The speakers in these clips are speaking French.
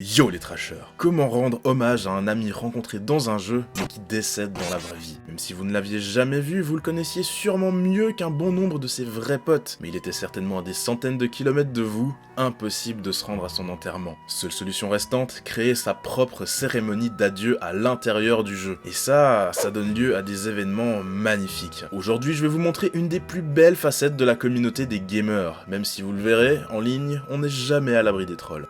Yo les trashers, comment rendre hommage à un ami rencontré dans un jeu mais qui décède dans la vraie vie? Même si vous ne l'aviez jamais vu, vous le connaissiez sûrement mieux qu'un bon nombre de ses vrais potes, mais il était certainement à des centaines de kilomètres de vous, impossible de se rendre à son enterrement. Seule solution restante, créer sa propre cérémonie d'adieu à l'intérieur du jeu. Et ça donne lieu à des événements magnifiques. Aujourd'hui, je vais vous montrer une des plus belles facettes de la communauté des gamers, même si vous le verrez, en ligne, on n'est jamais à l'abri des trolls.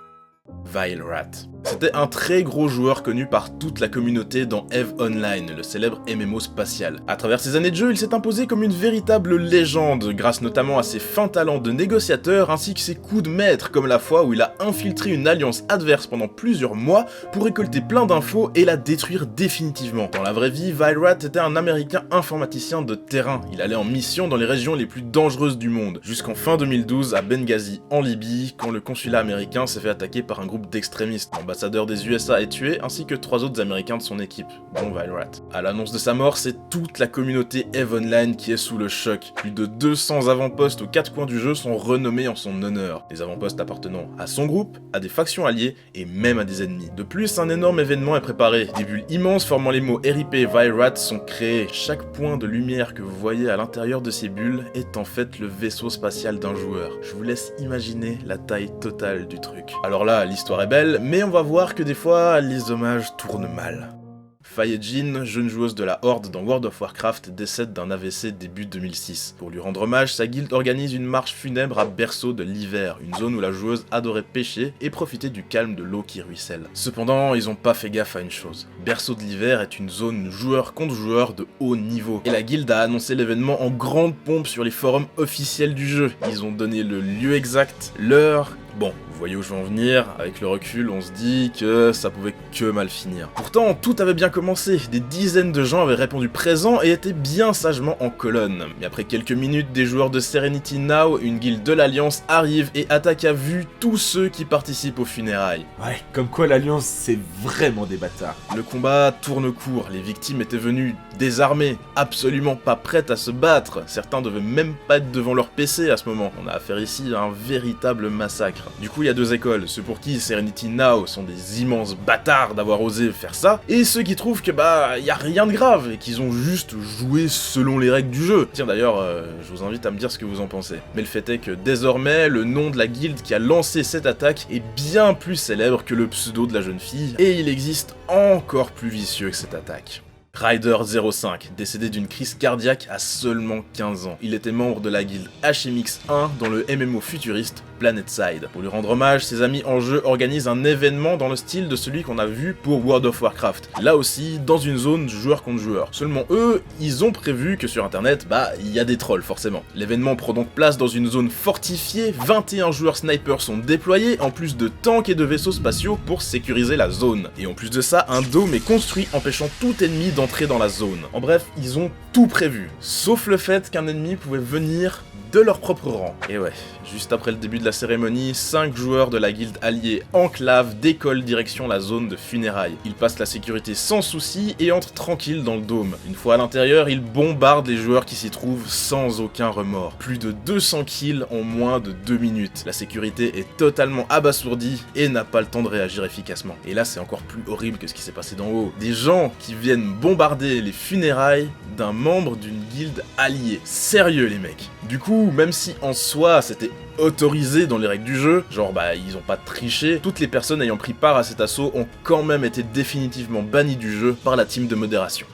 Vile Rat. C'était un très gros joueur connu par toute la communauté dans EVE Online, le célèbre MMO spatial. À travers ses années de jeu, il s'est imposé comme une véritable légende, grâce notamment à ses fins talents de négociateur ainsi que ses coups de maître, comme la fois où il a infiltré une alliance adverse pendant plusieurs mois pour récolter plein d'infos et la détruire définitivement. Dans la vraie vie, Vile Rat était un américain informaticien de terrain. Il allait en mission dans les régions les plus dangereuses du monde, jusqu'en fin 2012 à Benghazi, en Libye, quand le consulat américain s'est fait attaquer par un groupe d'extrémistes. L'ambassadeur des USA est tué, ainsi que 3 autres américains de son équipe, dont Vile Rat. À l'annonce de sa mort, c'est toute la communauté EVE Online qui est sous le choc. Plus de 200 avant-postes aux 4 coins du jeu sont renommés en son honneur. Des avant-postes appartenant à son groupe, à des factions alliées et même à des ennemis. De plus, un énorme événement est préparé. Des bulles immenses formant les mots RIP Vile Rat sont créées. Chaque point de lumière que vous voyez à l'intérieur de ces bulles est en fait le vaisseau spatial d'un joueur. Je vous laisse imaginer la taille totale du truc. Alors là, l'histoire est belle, mais on va voir que des fois, les hommages tournent mal. Faye Jin, jeune joueuse de la Horde dans World of Warcraft, décède d'un AVC début 2006. Pour lui rendre hommage, sa guilde organise une marche funèbre à Berceau de l'Hiver, une zone où la joueuse adorait pêcher et profiter du calme de l'eau qui ruisselle. Cependant, ils ont pas fait gaffe à une chose. Berceau de l'Hiver est une zone joueur contre joueur de haut niveau, et la guilde a annoncé l'événement en grande pompe sur les forums officiels du jeu. Ils ont donné le lieu exact, l'heure. Bon, vous voyez où je veux en venir, avec le recul, on se dit que ça pouvait que mal finir. Pourtant, tout avait bien commencé, des dizaines de gens avaient répondu présent et étaient bien sagement en colonne. Mais après quelques minutes, des joueurs de Serenity Now, une guilde de l'Alliance, arrivent et attaquent à vue tous ceux qui participent aux funérailles. Ouais, comme quoi l'Alliance, c'est vraiment des bâtards. Le combat tourne court, les victimes étaient venues désarmées, absolument pas prêtes à se battre. Certains devaient même pas être devant leur PC à ce moment. On a affaire ici à un véritable massacre. Du coup, il y a deux écoles, ceux pour qui Serenity Now sont des immenses bâtards d'avoir osé faire ça, et ceux qui trouvent que y a rien de grave, et qu'ils ont juste joué selon les règles du jeu. Tiens d'ailleurs, je vous invite à me dire ce que vous en pensez. Mais le fait est que désormais, le nom de la guilde qui a lancé cette attaque est bien plus célèbre que le pseudo de la jeune fille, et il existe encore plus vicieux que cette attaque. Ryder05, décédé d'une crise cardiaque à seulement 15 ans. Il était membre de la guilde HMX1 dans le MMO futuriste PlanetSide. Pour lui rendre hommage, ses amis en jeu organisent un événement dans le style de celui qu'on a vu pour World of Warcraft. Là aussi, dans une zone joueur contre joueur. Seulement eux, ils ont prévu que sur internet, il y a des trolls forcément. L'événement prend donc place dans une zone fortifiée, 21 joueurs snipers sont déployés, en plus de tanks et de vaisseaux spatiaux pour sécuriser la zone. Et en plus de ça, un dôme est construit empêchant tout ennemi d'entrer dans la zone. En bref, ils ont tout prévu, sauf le fait qu'un ennemi pouvait venir de leur propre rang. Et ouais, juste après le début de la cérémonie, 5 joueurs de la guilde alliée Enclave décollent direction la zone de funérailles. Ils passent la sécurité sans souci et entrent tranquilles dans le dôme. Une fois à l'intérieur, ils bombardent les joueurs qui s'y trouvent sans aucun remords. Plus de 200 kills en moins de 2 minutes. La sécurité est totalement abasourdie et n'a pas le temps de réagir efficacement. Et là, c'est encore plus horrible que ce qui s'est passé d'en haut. Des gens qui viennent bombarder les funérailles d'un membre d'une guilde alliée. Sérieux les mecs. Du coup, même si en soi c'était autorisé dans les règles du jeu, genre ils ont pas triché, toutes les personnes ayant pris part à cet assaut ont quand même été définitivement bannies du jeu par la team de modération.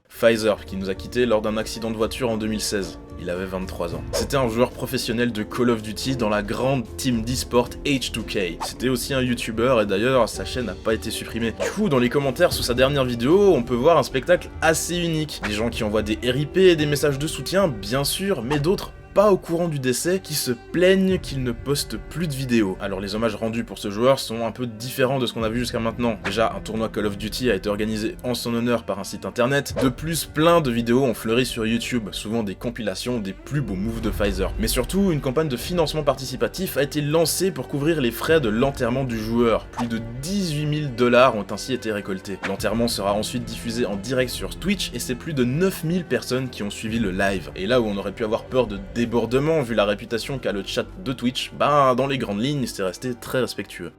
Pfizer, qui nous a quittés lors d'un accident de voiture en 2016. Il avait 23 ans. C'était un joueur professionnel de Call of Duty dans la grande team d'e-sport H2K. C'était aussi un YouTuber et d'ailleurs sa chaîne n'a pas été supprimée. Du coup, dans les commentaires sous sa dernière vidéo, on peut voir un spectacle assez unique. Des gens qui envoient des RIP et des messages de soutien, bien sûr, mais d'autres pas au courant du décès, qui se plaignent qu'il ne poste plus de vidéos. Alors les hommages rendus pour ce joueur sont un peu différents de ce qu'on a vu jusqu'à maintenant. Déjà, un tournoi Call of Duty a été organisé en son honneur par un site internet. De plus, plein de vidéos ont fleuri sur YouTube, souvent des compilations des plus beaux moves de Pfizer. Mais surtout, une campagne de financement participatif a été lancée pour couvrir les frais de l'enterrement du joueur. Plus de 18 000 $ ont ainsi été récoltés. L'enterrement sera ensuite diffusé en direct sur Twitch et c'est plus de 9000 personnes qui ont suivi le live. Et là où on aurait pu avoir peur de débordement vu la réputation qu'a le chat de Twitch, dans les grandes lignes, c'est resté très respectueux.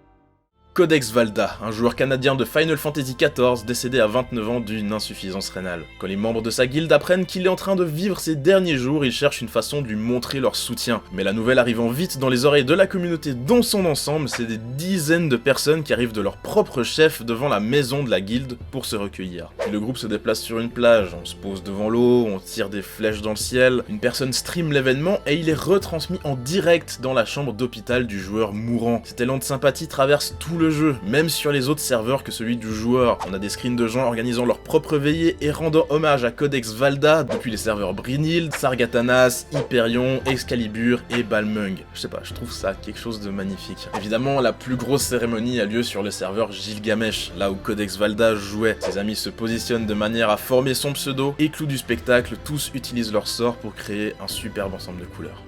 Codex Valda, un joueur canadien de Final Fantasy XIV décédé à 29 ans d'une insuffisance rénale. Quand les membres de sa guilde apprennent qu'il est en train de vivre ses derniers jours, ils cherchent une façon de lui montrer leur soutien. Mais la nouvelle arrivant vite dans les oreilles de la communauté dans son ensemble, c'est des dizaines de personnes qui arrivent de leur propre chef devant la maison de la guilde pour se recueillir. Puis le groupe se déplace sur une plage, on se pose devant l'eau, on tire des flèches dans le ciel, une personne stream l'événement et il est retransmis en direct dans la chambre d'hôpital du joueur mourant. Cet élan de sympathie traverse tout le jeu, même sur les autres serveurs que celui du joueur. On a des screens de gens organisant leur propre veillée et rendant hommage à Codex Valda depuis les serveurs Brynhild, Sargatanas, Hyperion, Excalibur et Balmung. Je sais pas, je trouve ça quelque chose de magnifique. Évidemment, la plus grosse cérémonie a lieu sur le serveur Gilgamesh, là où Codex Valda jouait. Ses amis se positionnent de manière à former son pseudo et clou du spectacle, tous utilisent leur sort pour créer un superbe ensemble de couleurs.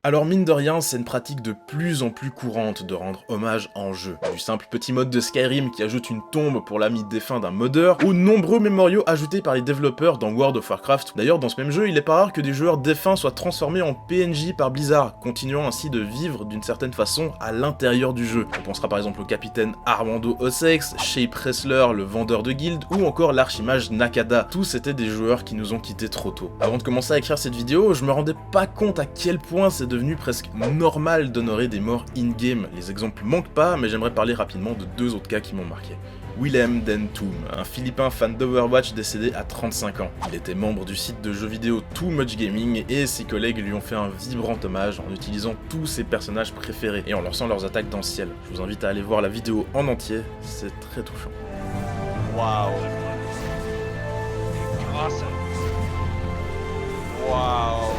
Alors mine de rien, c'est une pratique de plus en plus courante de rendre hommage en jeu. Du simple petit mode de Skyrim qui ajoute une tombe pour l'ami défunt d'un modeur, aux nombreux mémoriaux ajoutés par les développeurs dans World of Warcraft. D'ailleurs, dans ce même jeu, il est pas rare que des joueurs défunts soient transformés en PNJ par Blizzard, continuant ainsi de vivre d'une certaine façon à l'intérieur du jeu. On pensera par exemple au capitaine Armando Ossex, Shape Wrestler, le vendeur de guilde, ou encore l'archimage Nakada. Tous étaient des joueurs qui nous ont quittés trop tôt. Avant de commencer à écrire cette vidéo, je me rendais pas compte à quel point c'est devenu presque normal d'honorer des morts in-game. Les exemples manquent pas, mais j'aimerais parler rapidement de deux autres cas qui m'ont marqué. Willem Dentoum, un Philippin fan d'Overwatch décédé à 35 ans. Il était membre du site de jeux vidéo Too Much Gaming et ses collègues lui ont fait un vibrant hommage en utilisant tous ses personnages préférés et en lançant leurs attaques dans le ciel. Je vous invite à aller voir la vidéo en entier, c'est très touchant. Wow. Awesome. Wow.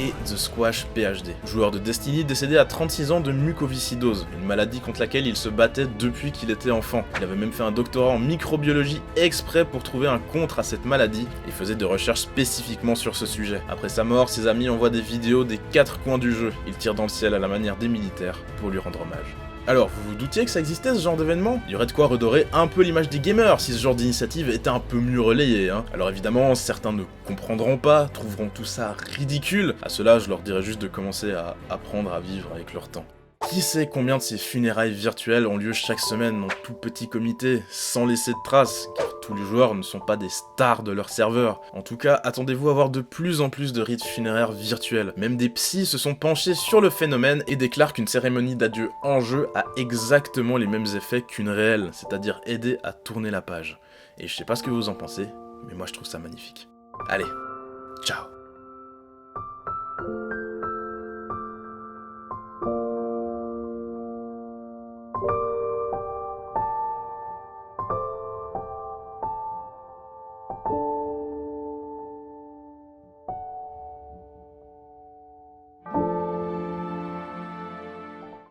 Et The Squash PhD, joueur de Destiny décédé à 36 ans de mucoviscidose, une maladie contre laquelle il se battait depuis qu'il était enfant. Il avait même fait un doctorat en microbiologie exprès pour trouver un contre à cette maladie et faisait des recherches spécifiquement sur ce sujet. Après sa mort, ses amis envoient des vidéos des quatre coins du jeu. Il tire dans le ciel à la manière des militaires pour lui rendre hommage. Alors, vous vous doutiez que ça existait ce genre d'événement? Il y aurait de quoi redorer un peu l'image des gamers si ce genre d'initiative était un peu mieux relayée, hein. Alors évidemment, certains ne comprendront pas, trouveront tout ça ridicule. À cela, je leur dirais juste de commencer à apprendre à vivre avec leur temps. Qui sait combien de ces funérailles virtuelles ont lieu chaque semaine en tout petit comité, sans laisser de traces, car tous les joueurs ne sont pas des stars de leur serveur. En tout cas, attendez-vous à voir de plus en plus de rites funéraires virtuels. Même des psys se sont penchés sur le phénomène et déclarent qu'une cérémonie d'adieu en jeu a exactement les mêmes effets qu'une réelle, c'est-à-dire aider à tourner la page. Et je sais pas ce que vous en pensez, mais moi je trouve ça magnifique. Allez, ciao.